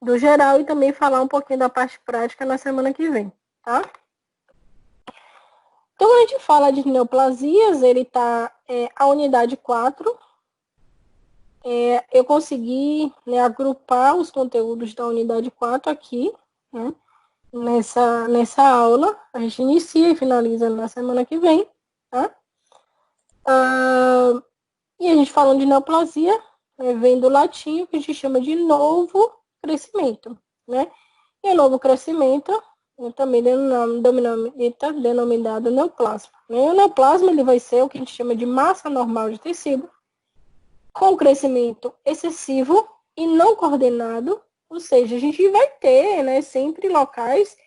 do geral e também falar um pouquinho da parte prática na semana que vem, tá? Então, quando a gente fala de neoplasias, ele tá a unidade 4. Eu consegui, né, agrupar os conteúdos da unidade 4 aqui, né, nessa aula. A gente inicia e finaliza na semana que vem, tá? E a gente falando de neoplasia, vem do latim, que a gente chama de novo crescimento, né? E o novo crescimento também denominado neoplasma. Né? O neoplasma ele vai ser o que a gente chama de massa normal de tecido, com crescimento excessivo e não coordenado, ou seja, a gente vai ter, né, sempre locais,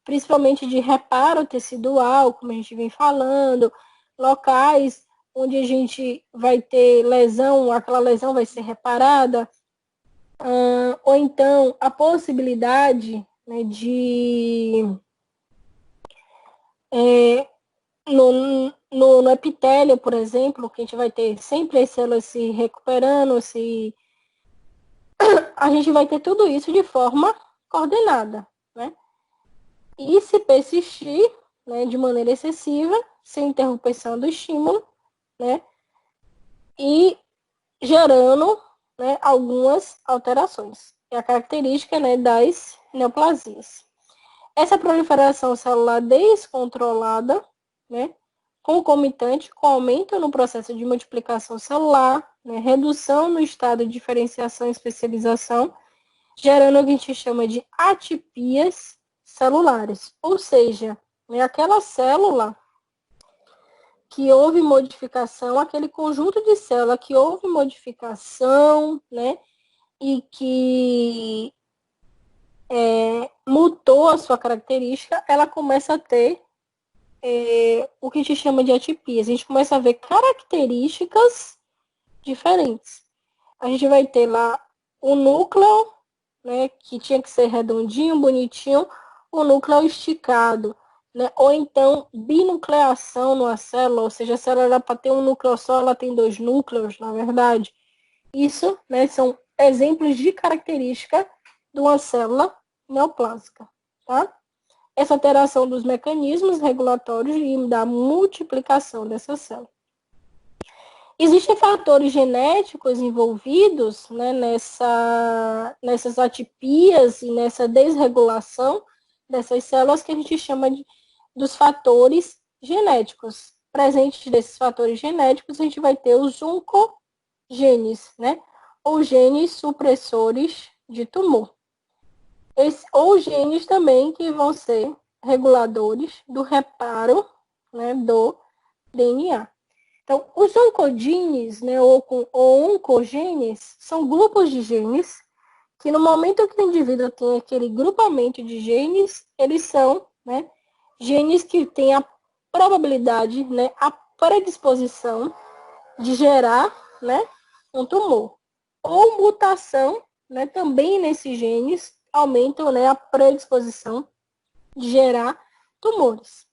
principalmente de reparo tecidual, como a gente vem falando, locais onde a gente vai ter lesão, aquela lesão vai ser reparada, ou então a possibilidade, né, de no epitélio, por exemplo, que a gente vai ter sempre as células se recuperando, a gente vai ter tudo isso de forma coordenada, né? E se persistir, né, de maneira excessiva, sem interrupção do estímulo, né? E gerando, né, algumas alterações. É a característica, né, das neoplasias. Essa proliferação celular descontrolada, né, concomitante com aumento no processo de multiplicação celular, né, redução no estado de diferenciação e especialização, gerando o que a gente chama de atipias celulares. Ou seja, né, aquela célula que houve modificação, aquele conjunto de célula que houve modificação, né, e que mutou a sua característica, ela começa a ter o que a gente chama de atipias. A gente começa a ver características diferentes. A gente vai ter lá o núcleo, né, que tinha que ser redondinho, bonitinho, o núcleo esticado, né, ou então binucleação numa célula, ou seja, a célula era para ter um núcleo só, ela tem dois núcleos, na verdade. Isso, né, são exemplos de característica de uma célula neoplásica, tá? Essa alteração dos mecanismos regulatórios e da multiplicação dessa célula. Existem fatores genéticos envolvidos, né, nessas atipias e nessa desregulação dessas células que a gente chama dos fatores genéticos. Presentes desses fatores genéticos, a gente vai ter os oncogenes, né, ou genes supressores de tumor. Ou genes também que vão ser reguladores do reparo, né, do DNA. Então, os oncogenes, né, ou oncogenes, são grupos de genes que no momento que o indivíduo tem aquele grupamento de genes, eles são, né, genes que têm a probabilidade, né, a predisposição de gerar, né, um tumor. Ou mutação, né, também nesses genes aumentam, né, a predisposição de gerar tumores.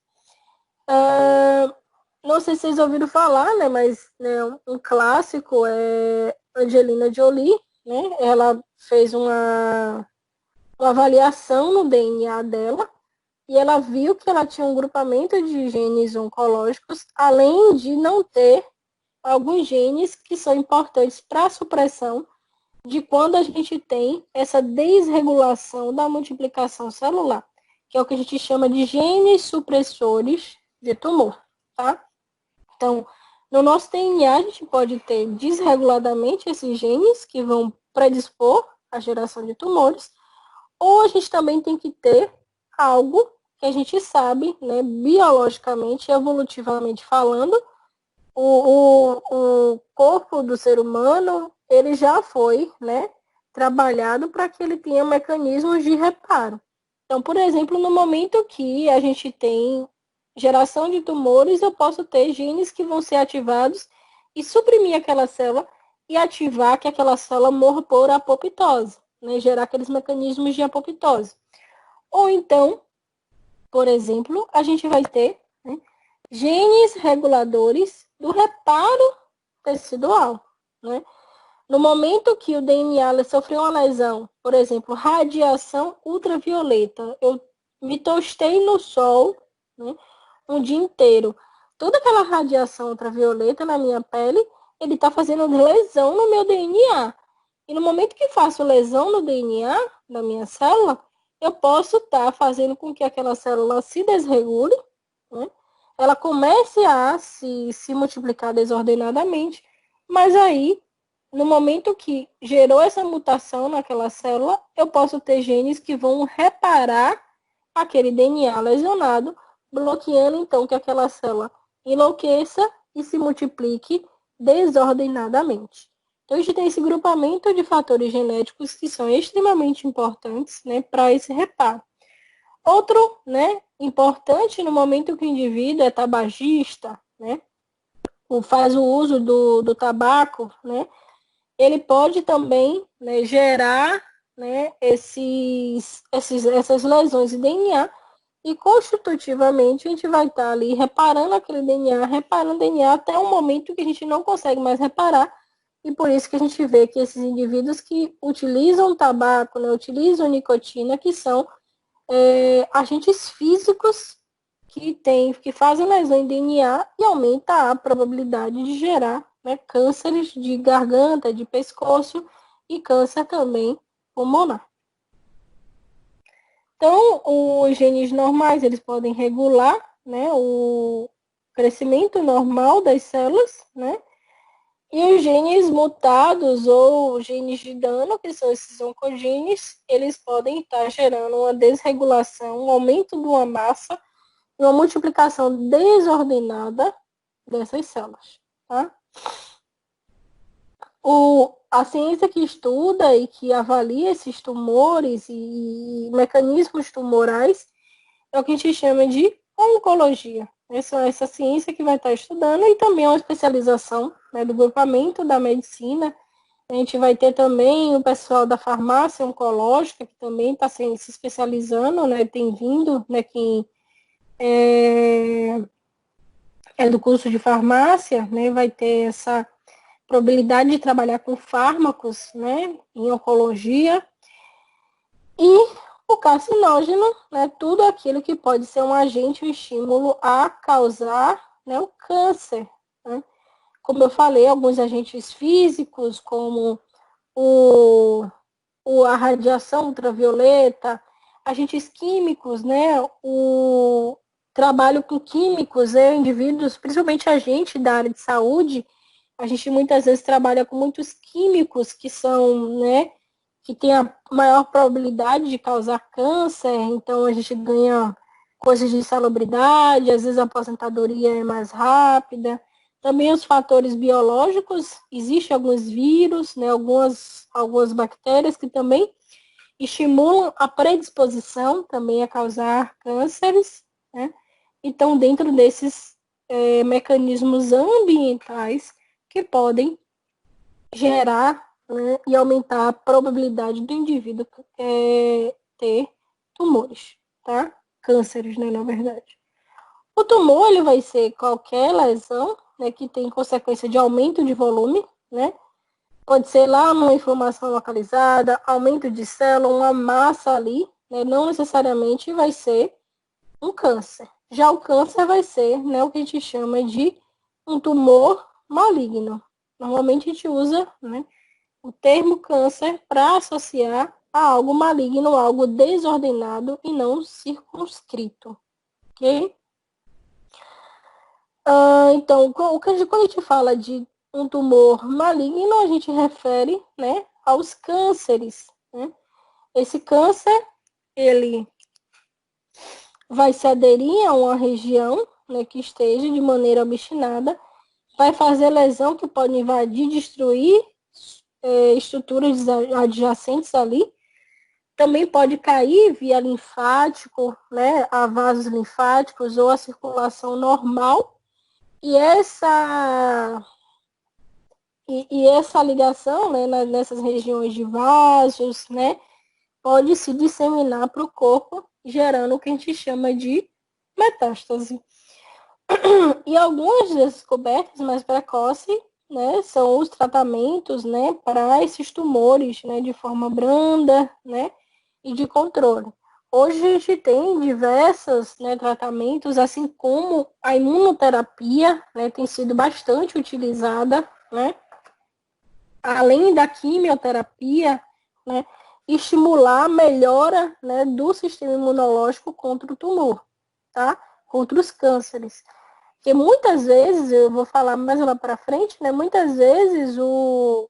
Não sei se vocês ouviram falar, né, mas né, um clássico é Angelina Jolie, né? Ela fez uma avaliação no DNA dela e ela viu que ela tinha um grupamento de genes oncológicos, além de não ter alguns genes que são importantes para a supressão de quando a gente tem essa desregulação da multiplicação celular, que é o que a gente chama de genes supressores de tumor, tá? Então, no nosso DNA, a gente pode ter desreguladamente esses genes que vão predispor à geração de tumores, ou a gente também tem que ter algo que a gente sabe, né, biologicamente, evolutivamente falando, o corpo do ser humano, ele já foi, né, trabalhado para que ele tenha mecanismos de reparo. Então, por exemplo, no momento que a gente tem geração de tumores, eu posso ter genes que vão ser ativados e suprimir aquela célula e ativar que aquela célula morra por apoptose, né, gerar aqueles mecanismos de apoptose. Ou então, por exemplo, a gente vai ter, né, genes reguladores do reparo tecidual, né? No momento que o DNA sofreu uma lesão, por exemplo, radiação ultravioleta, eu me tostei no sol, né, um dia inteiro. Toda aquela radiação ultravioleta na minha pele, ele está fazendo lesão no meu DNA. E no momento que faço lesão no DNA da minha célula, eu posso estar fazendo com que aquela célula se desregule, né? Ela comece a se multiplicar desordenadamente, mas aí, no momento que gerou essa mutação naquela célula, eu posso ter genes que vão reparar aquele DNA lesionado, bloqueando então que aquela célula enlouqueça e se multiplique desordenadamente. Então, a gente tem esse grupamento de fatores genéticos que são extremamente importantes, né, para esse reparo. Outro, né, importante no momento que o indivíduo é tabagista, né, ou faz o uso do tabaco, né, ele pode também, né, gerar, né, essas lesões de DNA e constitutivamente a gente vai estar ali reparando aquele DNA, reparando o DNA até um momento que a gente não consegue mais reparar. E por isso que a gente vê que esses indivíduos que utilizam tabaco, né, utilizam nicotina, que são agentes físicos que fazem lesão em DNA e aumenta a probabilidade de gerar, né, cânceres de garganta, de pescoço e câncer também pulmonar. Então, os genes normais, eles podem regular, né, o crescimento normal das células, né? E os genes mutados ou genes de dano, que são esses oncogenes, eles podem estar gerando uma desregulação, um aumento de uma massa, uma multiplicação desordenada dessas células, tá? A ciência que estuda e que avalia esses tumores e mecanismos tumorais é o que a gente chama de oncologia. Essa ciência que vai estar estudando e também uma especialização, né, do grupamento da medicina. A gente vai ter também o pessoal da farmácia oncológica, que também está se especializando, né, tem vindo, né, quem é do curso de farmácia, né, vai ter essa probabilidade de trabalhar com fármacos, né, em oncologia. E o carcinógeno, né, tudo aquilo que pode ser um agente, um estímulo a causar, né, o câncer. Né? Como eu falei, alguns agentes físicos, como a radiação ultravioleta, agentes químicos, né, o trabalho com químicos, indivíduos, principalmente a gente da área de saúde, a gente muitas vezes trabalha com muitos químicos que são, né, que tem a maior probabilidade de causar câncer, então a gente ganha coisas de insalubridade, às vezes a aposentadoria é mais rápida. Também os fatores biológicos, existem alguns vírus, né, algumas bactérias que também estimulam a predisposição também a causar cânceres, né? Então, dentro desses mecanismos ambientais que podem gerar, né, e aumentar a probabilidade do indivíduo ter tumores, tá? Cânceres, né, na verdade. O tumor, ele vai ser qualquer lesão, né, que tem consequência de aumento de volume, né? Pode ser lá uma inflamação localizada, aumento de célula, uma massa ali, né? Não necessariamente vai ser um câncer. Já o câncer vai ser, né, o que a gente chama de um tumor maligno. Normalmente a gente usa, né, o termo câncer para associar a algo maligno, algo desordenado e não circunscrito. Ok? Então, quando a gente fala de um tumor maligno, a gente refere, né, aos cânceres. Né? Esse câncer, ele vai se aderir a uma região, né, que esteja de maneira obstinada, vai fazer lesão que pode invadir, destruir estruturas adjacentes ali. Também pode cair via linfático, né, a vasos linfáticos ou a circulação normal. E essa ligação, né, nessas regiões de vasos, né, pode se disseminar para o corpo, gerando o que a gente chama de metástase. E algumas descobertas mais precoces, né, são os tratamentos, né, para esses tumores, né, de forma branda, né, e de controle. Hoje a gente tem diversos, né, tratamentos, assim como a imunoterapia, né, tem sido bastante utilizada, né, além da quimioterapia, né, estimular a melhora, né, do sistema imunológico contra o tumor, tá? Contra os cânceres. Porque muitas vezes, eu vou falar mais lá para frente, né, muitas vezes o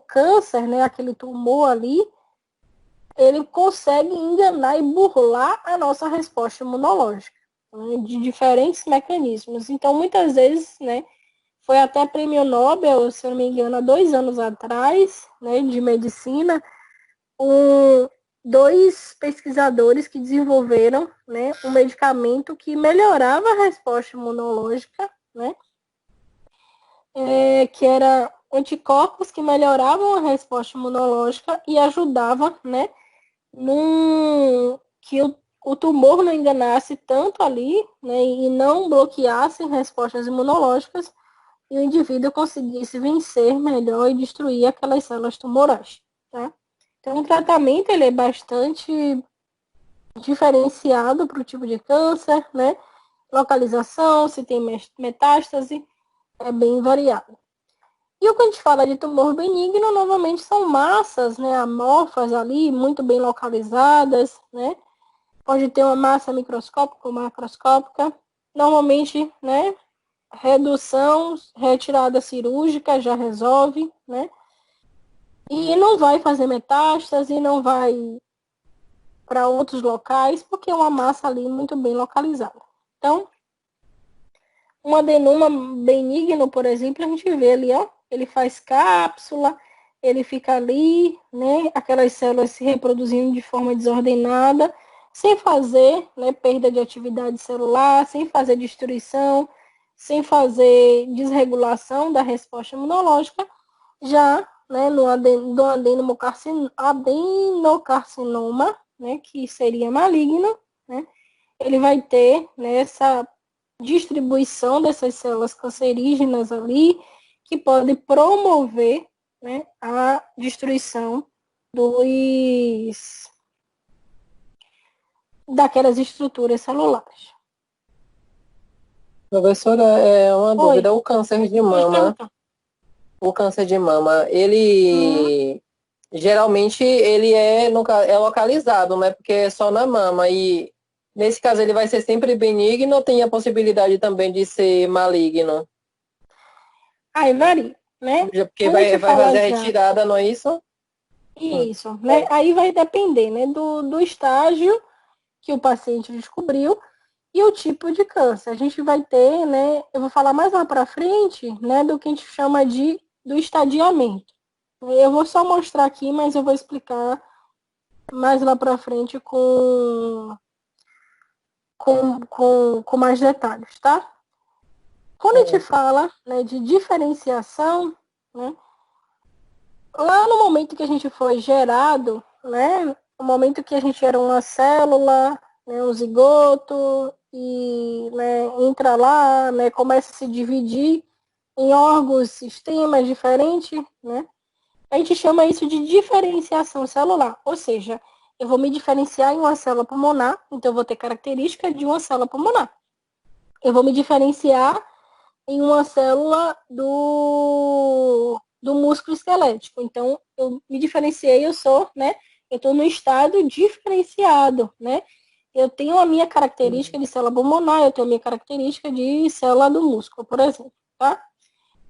câncer, né, aquele tumor ali, ele consegue enganar e burlar a nossa resposta imunológica, né, de diferentes mecanismos. Então, muitas vezes, né, foi até prêmio Nobel, se eu não me engano, há 2 anos atrás, né, de medicina, dois pesquisadores que desenvolveram, né, um medicamento que melhorava a resposta imunológica, né, que era anticorpos que melhoravam a resposta imunológica e ajudavam, né, que o tumor não enganasse tanto ali, né, e não bloqueasse respostas imunológicas e o indivíduo conseguisse vencer melhor e destruir aquelas células tumorais, tá? Então, o tratamento ele é bastante diferenciado para o tipo de câncer, né? Localização, se tem metástase, é bem variado. E o que a gente fala de tumor benigno, novamente, são massas, né, amorfas ali, muito bem localizadas, né? Pode ter uma massa microscópica ou macroscópica. Normalmente, né, redução, retirada cirúrgica já resolve, né? E não vai fazer metástase, não vai para outros locais, porque é uma massa ali muito bem localizada. Então, um adenoma benigno, por exemplo, a gente vê ali, ó, ele faz cápsula, ele fica ali, né, aquelas células se reproduzindo de forma desordenada, sem fazer, né, perda de atividade celular, sem fazer destruição, sem fazer desregulação da resposta imunológica, já, né, no adenocarcinoma, né, que seria maligno, né, ele vai ter, né, essa distribuição dessas células cancerígenas ali, que pode promover, né, a destruição daquelas estruturas celulares. Professora, é uma Oi, dúvida. O câncer de pode mama, perguntar. Uhum. ele geralmente ele é localizado, né? Porque é só na mama. E nesse caso ele vai ser sempre benigno ou tem a possibilidade também de ser maligno? Aí varia, né? Porque Quando a gente vai fala fazer a já retirada, não é isso? isso, né? É. Aí vai depender, né, do estágio que o paciente descobriu e o tipo de câncer. A gente vai ter, né, eu vou falar mais lá para frente, né, do que a gente chama do estadiamento. Eu vou só mostrar aqui, mas eu vou explicar mais lá para frente com mais detalhes, tá? Quando a gente fala, né, de diferenciação, né, lá no momento que a gente foi gerado, né, no momento que a gente era uma célula, né, um zigoto, e né, entra lá, né, começa a se dividir em órgãos, sistemas diferentes, né, a gente chama isso de diferenciação celular, ou seja, eu vou me diferenciar em uma célula pulmonar, então eu vou ter característica de uma célula pulmonar. Eu vou me diferenciar em uma célula do músculo esquelético. Então, eu me diferenciei, eu sou, né? Eu estou no estado diferenciado, né? Eu tenho a minha característica de célula pulmonar, eu tenho a minha característica de célula do músculo, por exemplo, tá?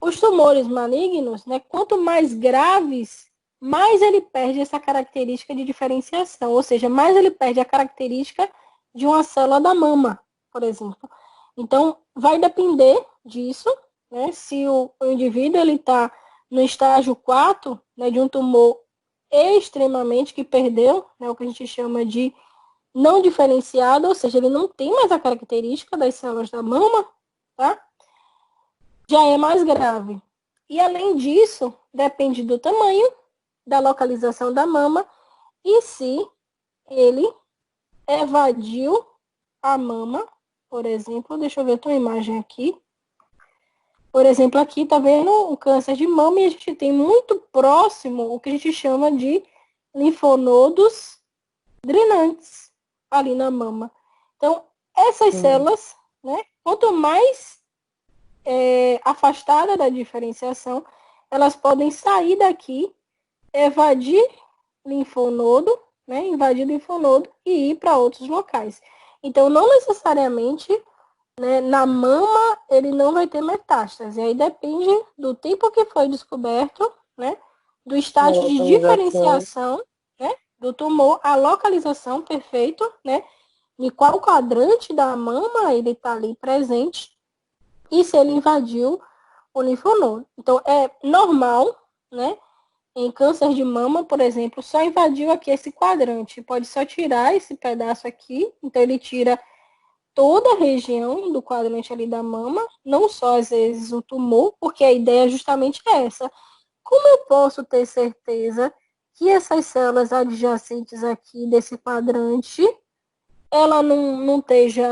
Os tumores malignos, né? Quanto mais graves, mais ele perde essa característica de diferenciação, ou seja, mais ele perde a característica de uma célula da mama, por exemplo. Então, vai depender disso, né? Se o indivíduo ele está no estágio 4, né, de um tumor extremamente que perdeu, né, o que a gente chama de não diferenciado, ou seja, ele não tem mais a característica das células da mama, tá? Já é mais grave. E além disso, depende do tamanho, da localização da mama e se ele evadiu a mama, por exemplo, deixa eu ver a tua imagem aqui. Por exemplo, aqui tá vendo o câncer de mama e a gente tem muito próximo o que a gente chama de linfonodos drenantes ali na mama. Então, essas células, né, quanto mais afastada da diferenciação, elas podem sair daqui, evadir linfonodo, né, invadir linfonodo e ir para outros locais. Então, não necessariamente, né, na mama ele não vai ter metástase. Aí depende do tempo que foi descoberto, né, do estágio de diferenciação, né, do tumor, a localização, perfeito, né, de qual quadrante da mama ele está ali presente e se ele invadiu o linfonodo. Então, é normal, né, em câncer de mama, por exemplo, só invadiu aqui esse quadrante. Pode só tirar esse pedaço aqui. Então, ele tira toda a região do quadrante ali da mama, não só, às vezes, o tumor, porque a ideia justamente é essa. Como eu posso ter certeza que essas células adjacentes aqui desse quadrante, ela não esteja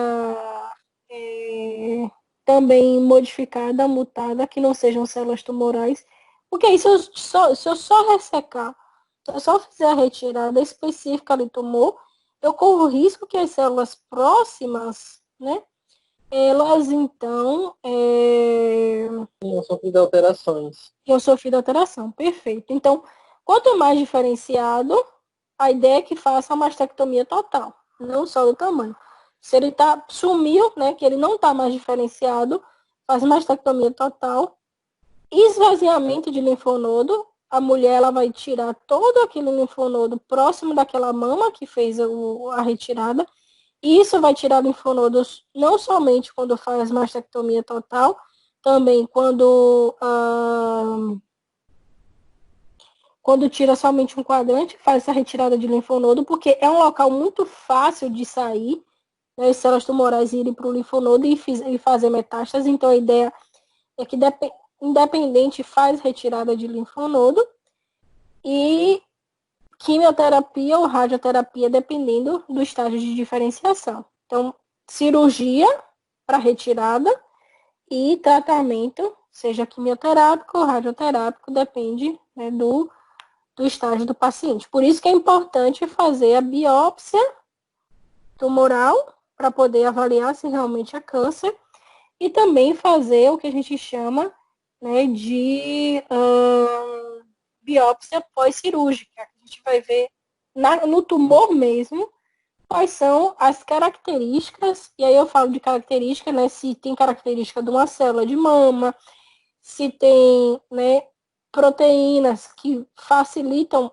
também modificada, mutada, que não sejam células tumorais? Porque aí, se eu só ressecar, se eu só fizer a retirada específica do tumor, eu corro o risco que as células próximas, né, elas então Tinham sofrido alterações. eu sofri alteração, perfeito. Então, quanto mais diferenciado, a ideia é que faça a mastectomia total, não só do tamanho. Se ele sumiu, né, que ele não está mais diferenciado, faz mastectomia total, esvaziamento de linfonodo, a mulher ela vai tirar todo aquele linfonodo próximo daquela mama que fez a retirada, e isso vai tirar linfonodos não somente quando faz mastectomia total, também quando tira somente um quadrante, faz essa retirada de linfonodo, porque é um local muito fácil de sair, né, as células tumorais irem para o linfonodo e fazer metástase. Então, a ideia é que, independente, faz retirada de linfonodo e quimioterapia ou radioterapia, dependendo do estágio de diferenciação. Então, cirurgia para retirada e tratamento, seja quimioterápico ou radioterápico, depende, né, do estágio do paciente. Por isso que é importante fazer a biópsia tumoral para poder avaliar se realmente é câncer e também fazer o que a gente chama, né, de biópsia pós-cirúrgica. A gente vai ver no tumor mesmo quais são as características, e aí eu falo de característica, né, se tem característica de uma célula de mama, se tem, né, proteínas que facilitam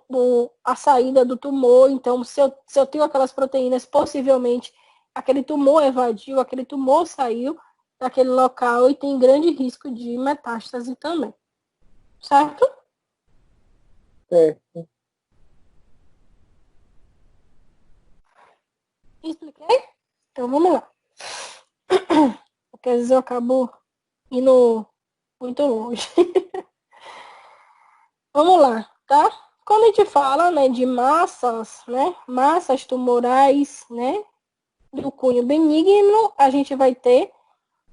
a saída do tumor. Então, se eu tenho aquelas proteínas, possivelmente aquele tumor evadiu, aquele tumor saiu daquele local e tem grande risco de metástase também. Certo? Certo. Expliquei? Então, vamos lá. Porque às vezes eu acabo indo muito longe. Vamos lá, tá? Quando a gente fala, né, de massas, né, massas tumorais, né, do cunho benigno, a gente vai ter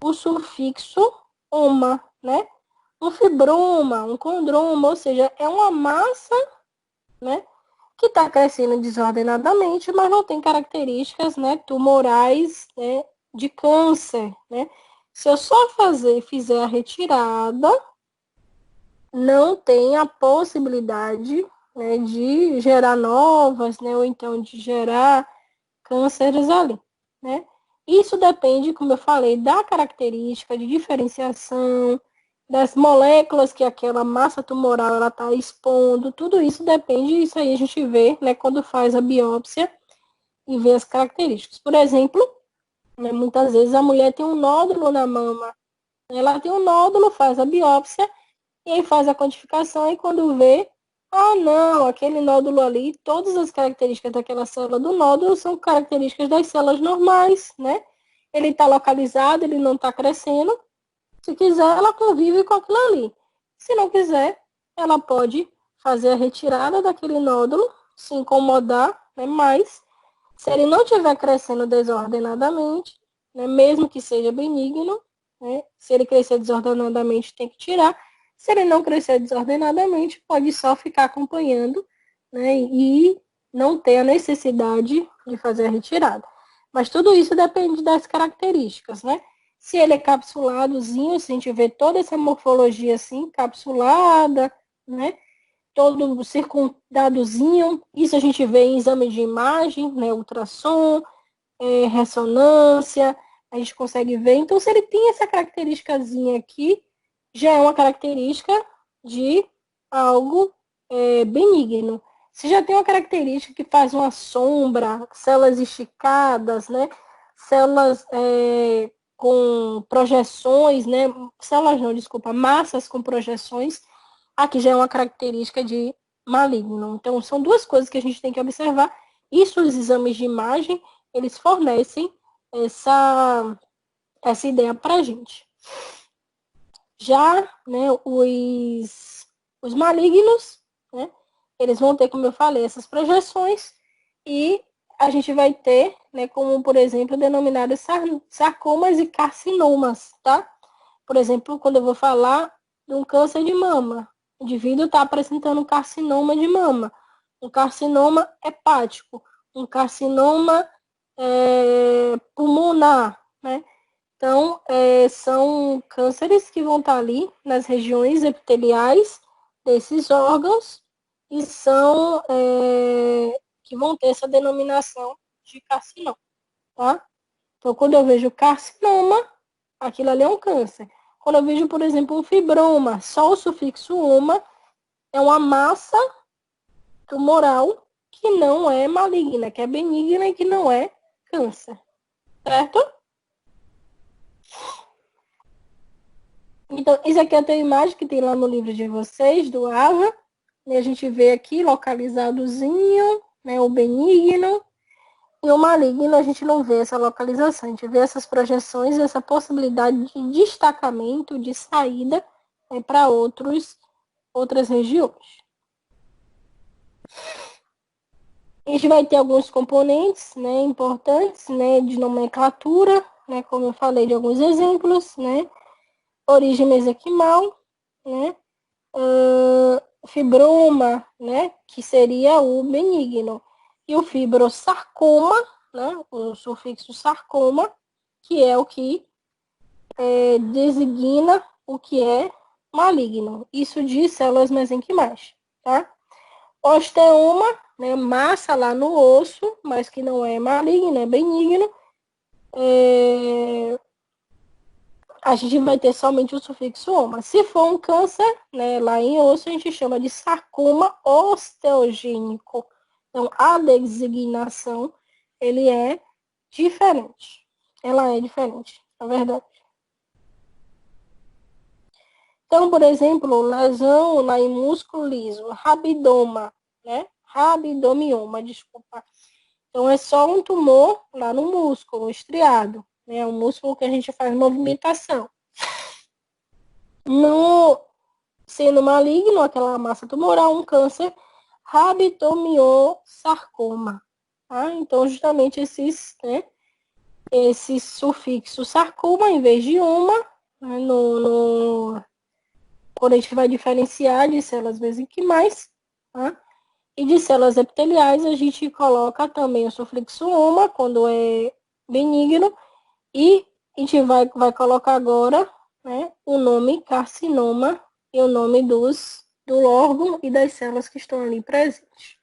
o sufixo oma, né? Um fibroma, um condroma, ou seja, é uma massa, né, que está crescendo desordenadamente, mas não tem características, né, tumorais, né, de câncer, né? Se eu só fizer a retirada, não tem a possibilidade, né, de gerar novas, né, ou então de gerar cânceres ali, né? Isso depende, como eu falei, da característica de diferenciação, das moléculas que aquela massa tumoral ela está expondo, tudo isso depende, isso aí a gente vê, né, quando faz a biópsia e vê as características. Por exemplo, né, muitas vezes a mulher tem um nódulo na mama, ela tem um nódulo, faz a biópsia, e aí faz a quantificação e quando vê, não, aquele nódulo ali, todas as características daquela célula do nódulo são características das células normais, né? Ele está localizado, ele não está crescendo. Se quiser, ela convive com aquilo ali. Se não quiser, ela pode fazer a retirada daquele nódulo, se incomodar, né? Mas se ele não estiver crescendo desordenadamente, né? Mesmo que seja benigno, né? Se ele crescer desordenadamente, tem que tirar. Se ele não crescer desordenadamente, pode só ficar acompanhando, né? E não ter a necessidade de fazer a retirada. Mas tudo isso depende das características, né? Se ele é capsuladozinho, se a gente vê toda essa morfologia assim, capsulada, né? Todo circundadozinho, isso a gente vê em exame de imagem, né? Ultrassom, ressonância, a gente consegue ver. Então, se ele tem essa característicazinha aqui, já é uma característica de algo benigno. Se já tem uma característica que faz uma sombra, células esticadas, né? Células com projeções, né? Células não, desculpa, massas com projeções, aqui já é uma característica de maligno. Então, são duas coisas que a gente tem que observar. Isso, os exames de imagem, eles fornecem essa ideia para a gente. Já, né, os malignos, né, eles vão ter, como eu falei, essas projeções e a gente vai ter, né, como, por exemplo, denominados sarcomas e carcinomas, tá? Por exemplo, quando eu vou falar de um câncer de mama, o indivíduo está apresentando um carcinoma de mama, um carcinoma hepático, um carcinoma pulmonar, né? Então, são cânceres que vão estar ali nas regiões epiteliais desses órgãos e são que vão ter essa denominação de carcinoma, tá? Então, quando eu vejo carcinoma, aquilo ali é um câncer. Quando eu vejo, por exemplo, um fibroma, só o sufixo oma, é uma massa tumoral que não é maligna, que é benigna e que não é câncer, certo? Então, isso aqui é a imagem que tem lá no livro de vocês, do AVA. E a gente vê aqui, localizadozinho, né, o benigno. E o maligno, a gente não vê essa localização. A gente vê essas projeções, essa possibilidade de destacamento, de saída para outras regiões. A gente vai ter alguns componentes, né, importantes, né, de nomenclatura, né, como eu falei de alguns exemplos, né, origem mesenquimal, né, fibroma, né, que seria o benigno, e o fibrosarcoma, né, o sufixo sarcoma, que é o que designa o que é maligno. Isso de células mesenquimais, tá? Osteoma, né, massa lá no osso, mas que não é maligno, é benigno. A gente vai ter somente o sufixo oma. Se for um câncer, né, lá em osso, a gente chama de sarcoma osteogênico. Então, a designação, ele é diferente. Ela é diferente, na verdade. Então, por exemplo, lesão lá em músculo liso, rabidoma, né? Rabidomioma, desculpa. Então, é só um tumor lá no músculo, estriado, né? Um músculo que a gente faz movimentação. No seno maligno, aquela massa tumoral, um câncer, rabdomiossarcoma. Tá? Então, justamente esse sufixo sarcoma, em vez de uma, né, quando a gente vai diferenciar de células mesenquimais, tá? E de células epiteliais, a gente coloca também o sufixo oma, quando é benigno, e a gente vai colocar agora, né, o nome carcinoma e o nome do órgão e das células que estão ali presentes.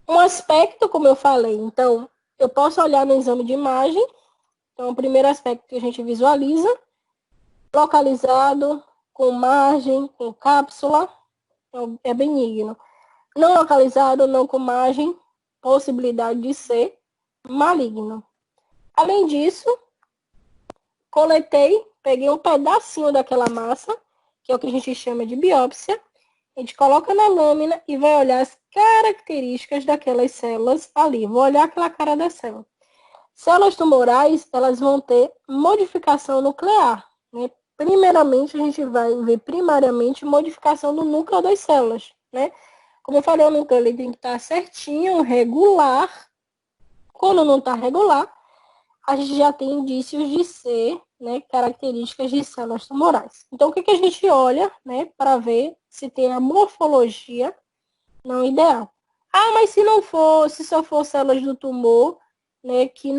Um aspecto, como eu falei, então, eu posso olhar no exame de imagem. Então, o primeiro aspecto que a gente visualiza, localizado, com margem, com cápsula, é benigno. Não localizado, não com margem, possibilidade de ser maligno. Além disso, peguei um pedacinho daquela massa, que é o que a gente chama de biópsia, a gente coloca na lâmina e vai olhar as características daquelas células ali. Vou olhar aquela cara da célula. Células tumorais, elas vão ter modificação nuclear, né? Primeiramente, a gente vai ver primariamente modificação do núcleo das células, né? Como eu falei, o núcleo ele tem que estar certinho, regular. Quando não está regular, a gente já tem indícios de ser, né, características de células tumorais. Então, o que, que a gente olha, né, para ver se tem a morfologia não ideal? Ah, mas se não for, se só for células do tumor, né, que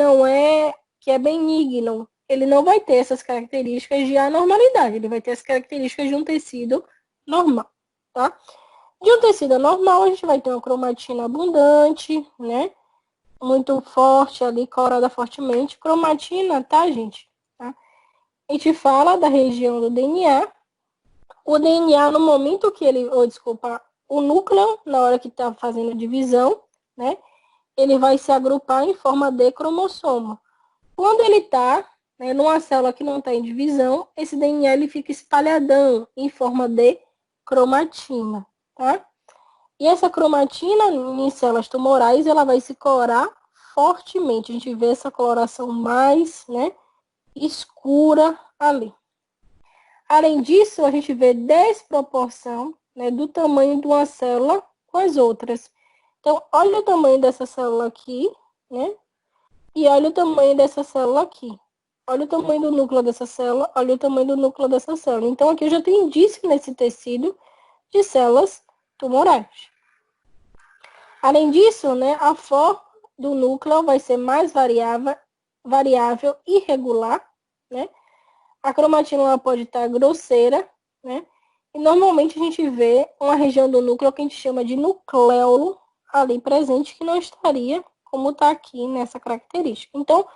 é benigno, ele não vai ter essas características de anormalidade, ele vai ter as características de um tecido normal, tá? De um tecido normal, a gente vai ter uma cromatina abundante, né? Muito forte ali, colorada fortemente. Cromatina, tá, gente? Tá? A gente fala da região do DNA. O DNA, no momento que ele, desculpa, o núcleo, na hora que está fazendo divisão, né? Ele vai se agrupar em forma de cromossomo. Quando ele está, né, numa célula que não está em divisão, esse DNA ele fica espalhadão em forma de cromatina, tá? E essa cromatina em células tumorais, ela vai se colorar fortemente. A gente vê essa coloração mais, né, escura ali. Além disso, a gente vê desproporção, né, do tamanho de uma célula com as outras. Então, olha o tamanho dessa célula aqui, né? E olha o tamanho dessa célula aqui. Olha o tamanho do núcleo dessa célula, olha o tamanho do núcleo dessa célula. Então, aqui eu já tenho indício nesse tecido de células tumorais. Além disso, né, a forma do núcleo vai ser mais variável e irregular, né? A cromatina pode estar grosseira, né? E normalmente a gente vê uma região do núcleo que a gente chama de nucleolo ali presente, que não estaria como está aqui nessa característica. Então,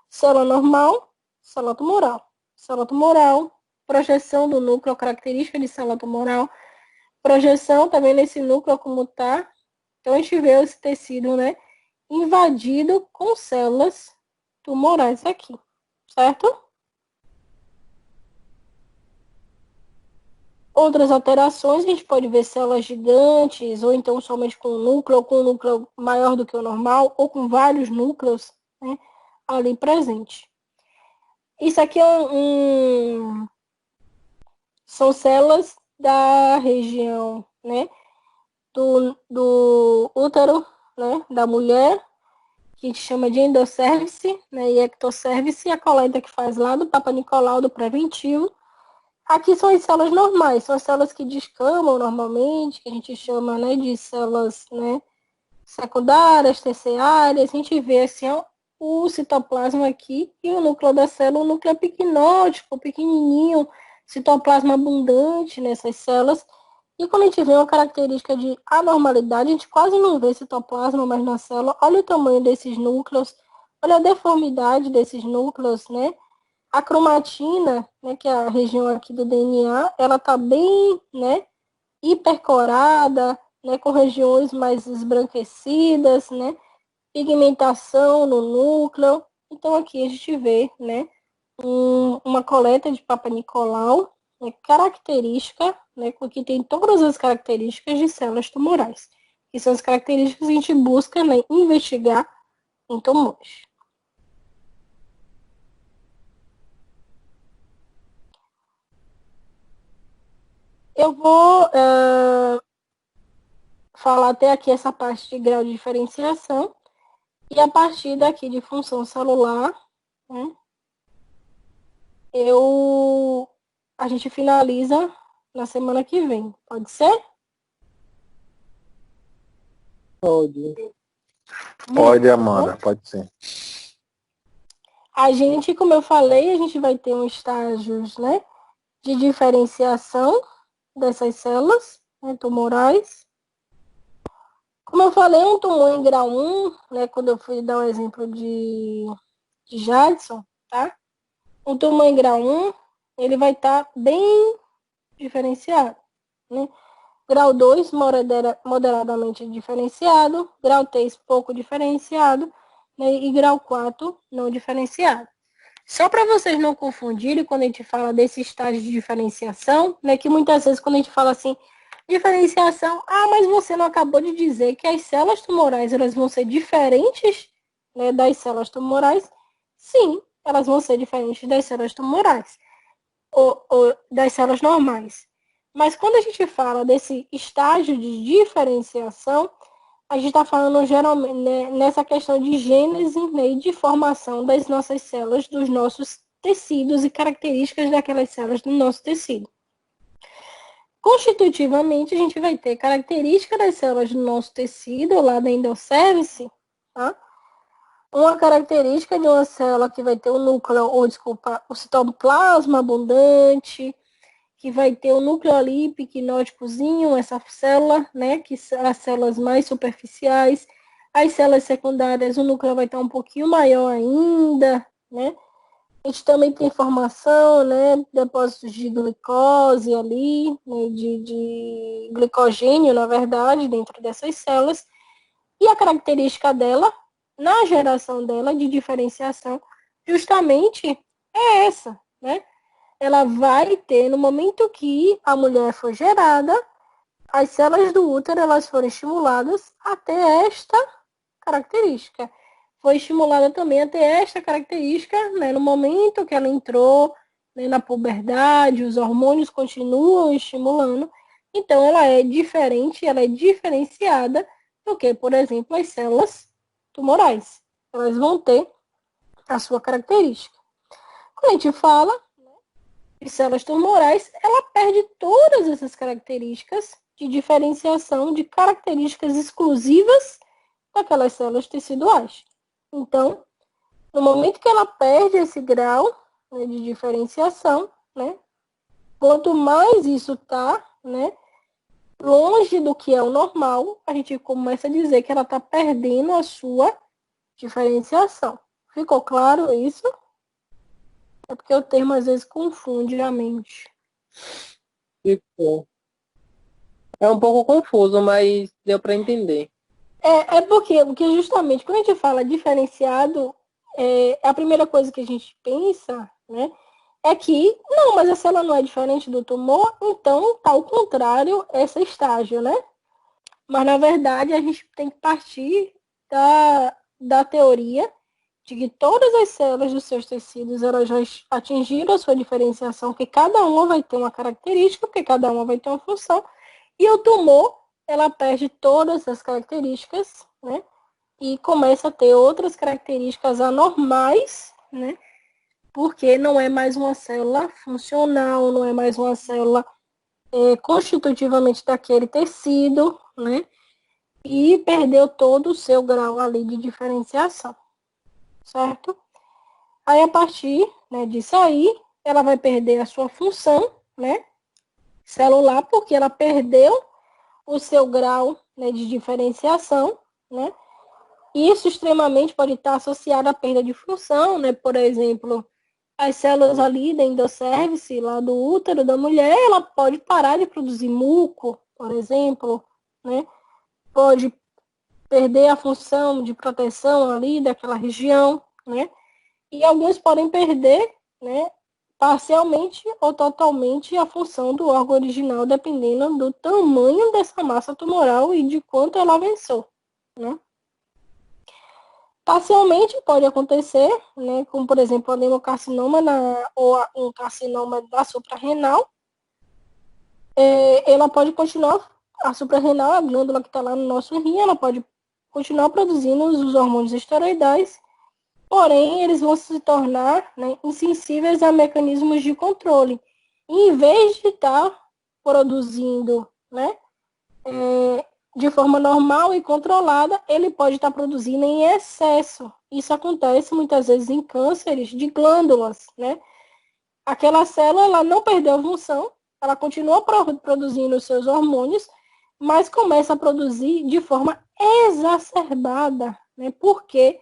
célula normal, célula tumoral. Célula tumoral, projeção do núcleo, característica de célula tumoral, projeção também nesse núcleo como está. Então, a gente vê esse tecido, né, invadido com células tumorais aqui, certo? Outras alterações, a gente pode ver células gigantes, ou então somente com um núcleo maior do que o normal, ou com vários núcleos, né, ali presente. Isso aqui são células da região, né, do útero, né, da mulher, que a gente chama de endosservice, né, e ectosservice, a coleta que faz lá do Papa Nicolau, do preventivo. Aqui são as células normais, são as células que descamam normalmente, que a gente chama, né, de células, né, secundárias, terciárias. A gente vê assim, ó, o citoplasma aqui e o núcleo da célula, o núcleo é pequenótipo, pequenininho, citoplasma abundante nessas células. E quando a gente vê uma característica de anormalidade, a gente quase não vê citoplasma mais na célula. Olha o tamanho desses núcleos, olha a deformidade desses núcleos, né? A cromatina, né, que é a região aqui do DNA, ela tá bem, né, hipercorada, né, com regiões mais esbranquecidas, né, pigmentação no núcleo. Então aqui a gente vê, né, uma coleta de Papa Nicolau, né, característica, né, que tem todas as características de células tumorais, que são as características que a gente busca, né, investigar em tumores. Eu vou falar até aqui essa parte de grau de diferenciação e a partir daqui de função celular, né, a gente finaliza na semana que vem. Pode ser? Pode. Pode, Amanda, pode ser. A gente, como eu falei, a gente vai ter um estágios, né, de diferenciação dessas células, né, tumorais. Como eu falei, um tumor em grau 1, né, quando eu fui dar o exemplo de Jadson, tá? Um tumor em grau 1, ele vai estar bem diferenciado, né? Grau 2, moderadamente diferenciado. Grau 3, pouco diferenciado. Né? E grau 4, não diferenciado. Só para vocês não confundirem quando a gente fala desse estágio de diferenciação, né, que muitas vezes quando a gente fala assim, diferenciação, mas você não acabou de dizer que as células tumorais elas vão ser diferentes, né, das células tumorais? Sim, elas vão ser diferentes das células tumorais, ou das células normais. Mas quando a gente fala desse estágio de diferenciação, a gente está falando geralmente, né, nessa questão de gênese, né, e de formação das nossas células, dos nossos tecidos e características daquelas células do nosso tecido. Constitutivamente, a gente vai ter características das células do nosso tecido, lá da endosservice, tá? Uma característica de uma célula que vai ter o núcleo, ou desculpa, o citoplasma abundante, que vai ter o núcleo ali pequenóticozinho, essa célula, né, que são as células mais superficiais. As células secundárias, o núcleo vai estar um pouquinho maior ainda, né? A gente também tem formação, né, depósitos de glicose ali, né, de glicogênio, na verdade, dentro dessas células. E a característica dela, na geração dela, de diferenciação, justamente é essa, né? Ela vai ter, no momento que a mulher for gerada, as células do útero, elas foram estimuladas a ter esta característica. Foi estimulada também a ter esta característica, né, no momento que ela entrou, né, na puberdade, os hormônios continuam estimulando. Então, ela é diferente, ela é diferenciada do que, por exemplo, as células tumorais. Elas vão ter a sua característica. Quando a gente fala de células tumorais, ela perde todas essas características de diferenciação, de características exclusivas daquelas células teciduais. Então, no momento que ela perde esse grau, né, de diferenciação, né, quanto mais isso está, né, longe do que é o normal, a gente começa a dizer que ela está perdendo a sua diferenciação. Ficou claro isso? É porque o termo às vezes confunde a mente. Ficou. É um pouco confuso, mas deu para entender. Porque justamente quando a gente fala diferenciado, a primeira coisa que a gente pensa, né, é que, não, mas a célula não é diferente do tumor, então tá ao contrário esse estágio, né? Mas, na verdade, a gente tem que partir da teoria de que todas as células dos seus tecidos, elas já atingiram a sua diferenciação, que cada uma vai ter uma característica, porque cada uma vai ter uma função, e o tumor, ela perde todas as características, né? E começa a ter outras características anormais, né? Porque não é mais uma célula funcional, não é mais uma célula constitutivamente daquele tecido, né? E perdeu todo o seu grau ali de diferenciação, certo? Aí, a partir, né, disso aí, ela vai perder a sua função, né, celular, porque ela perdeu o seu grau, né, de diferenciação, né? Isso extremamente pode estar associado à perda de função, né? Por exemplo, as células ali da endosservice, lá do útero da mulher, ela pode parar de produzir muco, por exemplo, né? Pode perder a função de proteção ali daquela região, né? E alguns podem perder, né, parcialmente ou totalmente a função do órgão original, dependendo do tamanho dessa massa tumoral e de quanto ela avançou, né? Parcialmente pode acontecer, né, como por exemplo o adenocarcinoma ou um carcinoma da suprarrenal. Ela pode continuar, a suprarrenal, a glândula que está lá no nosso rim, ela pode continuar produzindo os hormônios esteroidais, porém eles vão se tornar, né, insensíveis a mecanismos de controle. E, em vez de estar produzindo, né, de forma normal e controlada, ele pode estar produzindo em excesso. Isso acontece muitas vezes em cânceres de glândulas, né? Aquela célula, ela não perdeu a função, ela continua produzindo os seus hormônios, mas começa a produzir de forma exacerbada, né? Porque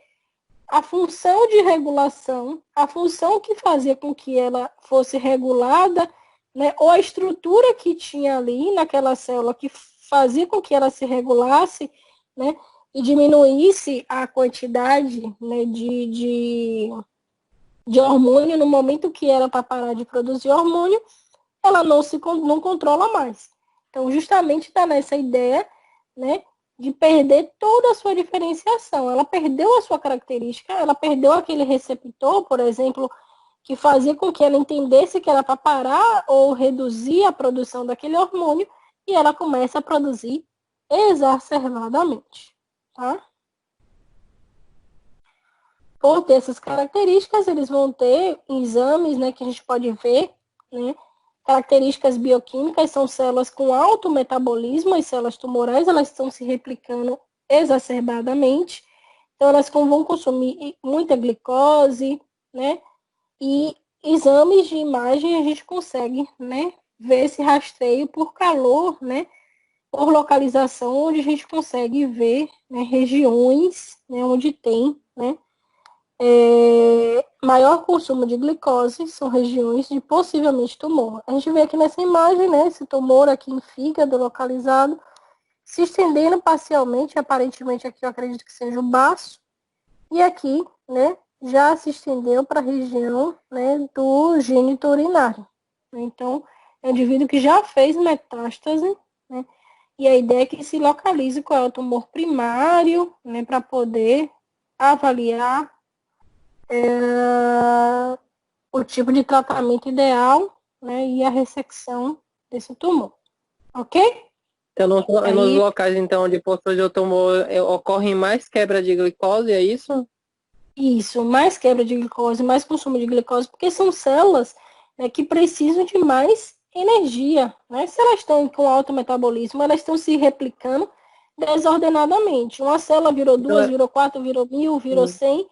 a função de regulação, a função que fazia com que ela fosse regulada, né? Ou a estrutura que tinha ali naquela célula que fazia com que ela se regulasse, né, e diminuísse a quantidade, né, de hormônio no momento que era para parar de produzir hormônio, ela não controla mais. Então, justamente está nessa ideia, né, de perder toda a sua diferenciação. Ela perdeu a sua característica, ela perdeu aquele receptor, por exemplo, que fazia com que ela entendesse que era para parar ou reduzir a produção daquele hormônio, e ela começa a produzir exacerbadamente. tá? Por ter essas características, eles vão ter exames, né, que a gente pode ver, né? Características bioquímicas são células com alto metabolismo, as células tumorais, elas estão se replicando exacerbadamente, então elas vão consumir muita glicose, né? E exames de imagem a gente consegue, né, ver esse rastreio por calor, né, por localização, onde a gente consegue ver, né, regiões, né, onde tem, né, maior consumo de glicose, são regiões de possivelmente tumor. A gente vê aqui nessa imagem, né, esse tumor aqui em fígado localizado, se estendendo parcialmente, aparentemente aqui eu acredito que seja o baço, e aqui, né, já se estendeu para a região, né, do gênito urinário. Então, é um indivíduo que já fez metástase, né, e a ideia é que se localize qual é o tumor primário, né, para poder avaliar o tipo de tratamento ideal, né, e a ressecção desse tumor. Ok? Então, nos Aí, locais, então, onde possui o tumor, ocorre mais quebra de glicose, é isso? isso, mais quebra de glicose, mais consumo de glicose, porque são células, né, que precisam de mais energia, né? Se elas estão com alto metabolismo, elas estão se replicando desordenadamente. Uma célula virou Então, duas, virou quatro, virou 1000, virou 100.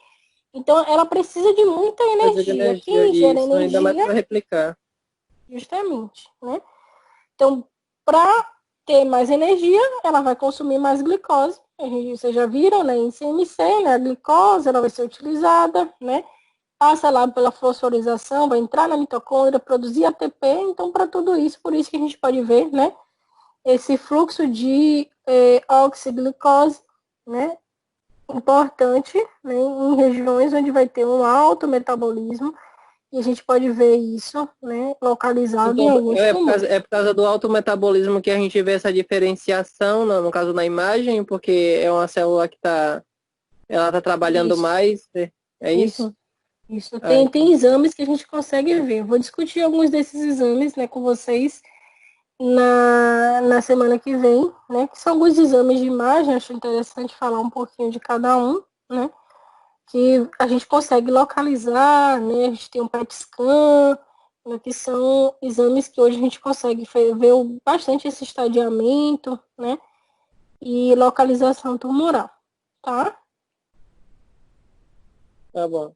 Então, ela precisa de muita precisa de energia. energia, Quem gera isso, ainda mais energia, para replicar. justamente, né? Então, para ter mais energia, ela vai consumir mais glicose. Vocês já viram, né? Em CMC, né? A glicose, ela vai ser utilizada, né? Passa lá pela fosforização, vai entrar na mitocôndria, produzir ATP. Então, para tudo isso, por isso que a gente pode ver, né? Esse fluxo de oxiglicose, né? Importante, né? Em regiões onde vai ter um alto metabolismo. E a gente pode ver isso, né, localizado em Então, alguns tumores. é por causa do alto metabolismo que a gente vê essa diferenciação, no caso na imagem, porque é uma célula que ela está trabalhando Isso, mais, é isso, isso? isso. Ah, Tem exames que a gente consegue ver. Eu vou discutir alguns desses exames, né, com vocês na semana que vem, né, que são alguns exames de imagem, acho interessante falar um pouquinho de cada um, né, que a gente consegue localizar, né, a gente tem um PET scan, né, que são exames que hoje a gente consegue ver bastante esse estadiamento, né, e localização tumoral, tá? tá bom.